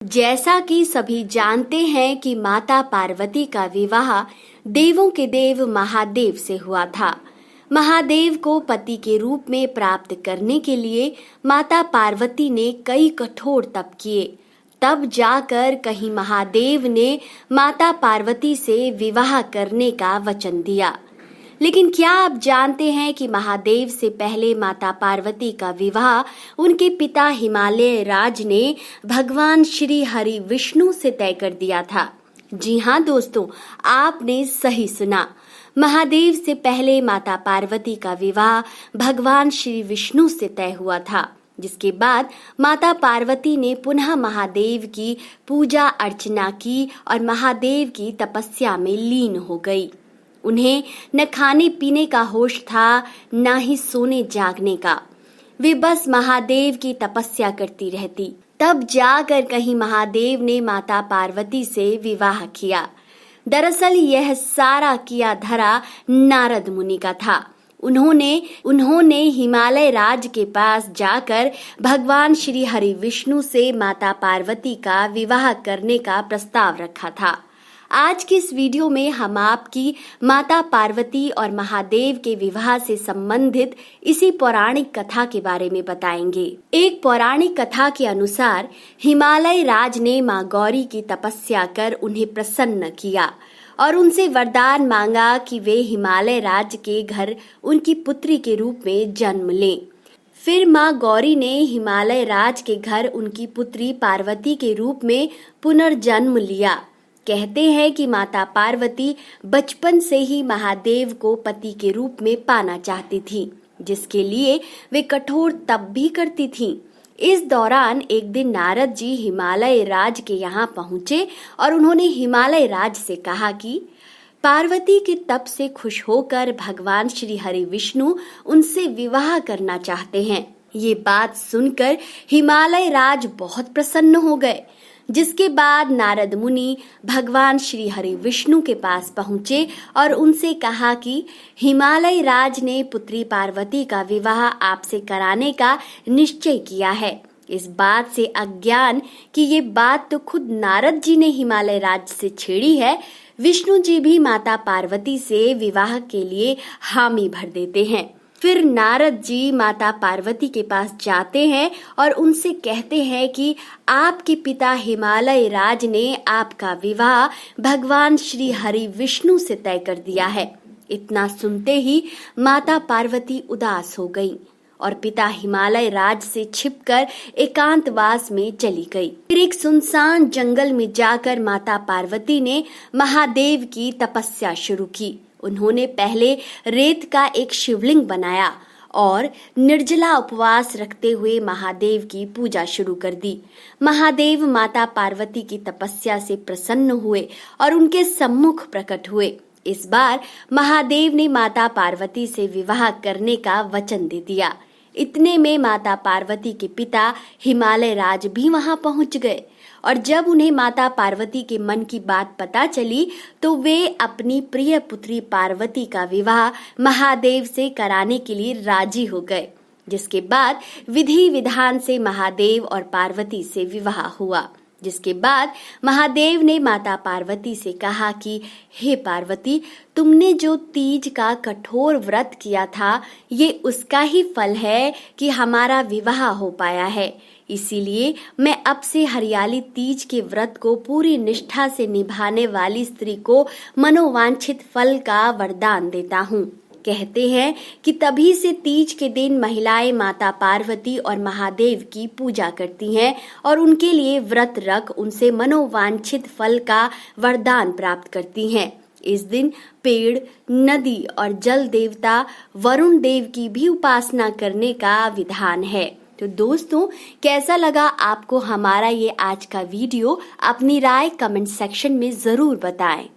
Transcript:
जैसा कि सभी जानते हैं कि माता पार्वती का विवाह देवों के देव महादेव से हुआ था। महादेव को पति के रूप में प्राप्त करने के लिए माता पार्वती ने कई कठोर तप किए। तब जाकर कहीं महादेव ने माता पार्वती से विवाह करने का वचन दिया। लेकिन क्या आप जानते हैं कि महादेव से पहले माता पार्वती का विवाह उनके पिता हिमालय राज ने भगवान श्री हरि विष्णु से तय कर दिया था। जी हाँ दोस्तों, आपने सही सुना। महादेव से पहले माता पार्वती का विवाह भगवान श्री विष्णु से तय हुआ था, जिसके बाद माता पार्वती ने पुनः महादेव की पूजा अर्चना की और महादेव की तपस्या में लीन हो गई। उन्हें न खाने पीने का होश था, न ही सोने जागने का। वे बस महादेव की तपस्या करती रहती। तब जाकर कहीं महादेव ने माता पार्वती से विवाह किया। दरअसल यह सारा किया धरा नारद मुनि का था। उन्होंने हिमालय राज के पास जाकर भगवान श्री हरि विष्णु से माता पार्वती का विवाह करने का प्रस्ताव रखा था। आज के इस वीडियो में हम आपकी माता पार्वती और महादेव के विवाह से संबंधित इसी पौराणिक कथा के बारे में बताएंगे। एक पौराणिक कथा के अनुसार हिमालय राज ने मां गौरी की तपस्या कर उन्हें प्रसन्न किया और उनसे वरदान मांगा कि वे हिमालय राज के घर उनकी पुत्री के रूप में जन्म लें। फिर मां गौरी ने हिमालय राज के घर उनकी पुत्री पार्वती के रूप में पुनर्जन्म लिया। कहते हैं कि माता पार्वती बचपन से ही महादेव को पति के रूप में पाना चाहती थी, जिसके लिए वे कठोर तप भी करती थीं। इस दौरान एक दिन नारद जी हिमालय राज के यहाँ पहुंचे और उन्होंने हिमालय राज से कहा कि पार्वती के तप से खुश होकर भगवान श्री हरि विष्णु उनसे विवाह करना चाहते हैं। ये बात सुनकर हिमालय राज बहुत प्रसन्न हो गए, जिसके बाद नारद मुनि भगवान श्री हरि विष्णु के पास पहुंचे और उनसे कहा कि हिमालय राज ने पुत्री पार्वती का विवाह आपसे कराने का निश्चय किया है। इस बात से अज्ञान कि ये बात तो खुद नारद जी ने हिमालय राज से छेड़ी है, विष्णु जी भी माता पार्वती से विवाह के लिए हामी भर देते हैं। फिर नारद जी माता पार्वती के पास जाते हैं और उनसे कहते हैं कि आपके पिता हिमालय राज ने आपका विवाह भगवान श्री हरि विष्णु से तय कर दिया है। इतना सुनते ही माता पार्वती उदास हो गईं और पिता हिमालय राज से छिपकर एकांतवास में चली गई। फिर एक सुनसान जंगल में जाकर माता पार्वती ने महादेव की तपस्या शुरू की। उन्होंने पहले रेत का एक शिवलिंग बनाया और निर्जला उपवास रखते हुए महादेव की पूजा शुरू कर दी। महादेव माता पार्वती की तपस्या से प्रसन्न हुए और उनके सम्मुख प्रकट हुए। इस बार महादेव ने माता पार्वती से विवाह करने का वचन दे दिया। इतने में माता पार्वती के पिता हिमालय राज भी वहां पहुंच गए और जब उन्हें माता पार्वती के मन की बात पता चली तो वे अपनी प्रिय पुत्री पार्वती का विवाह महादेव से कराने के लिए राजी हो गए, जिसके बाद विधि विधान से महादेव और पार्वती से विवाह हुआ। जिसके बाद महादेव ने माता पार्वती से कहा कि हे पार्वती, तुमने जो तीज का कठोर व्रत किया था, ये उसका ही फल है कि हमारा विवाह हो पाया है। इसीलिए मैं अब से हरियाली तीज के व्रत को पूरी निष्ठा से निभाने वाली स्त्री को मनोवांछित फल का वरदान देता हूँ। कहते हैं कि तभी से तीज के दिन महिलाएं माता पार्वती और महादेव की पूजा करती हैं और उनके लिए व्रत रख उनसे मनोवांछित फल का वरदान प्राप्त करती हैं। इस दिन पेड़, नदी और जल देवता वरुण देव की भी उपासना करने का विधान है। तो दोस्तों, कैसा लगा आपको हमारा ये आज का वीडियो? अपनी राय कमेंट सेक्शन में जरूर बताएं।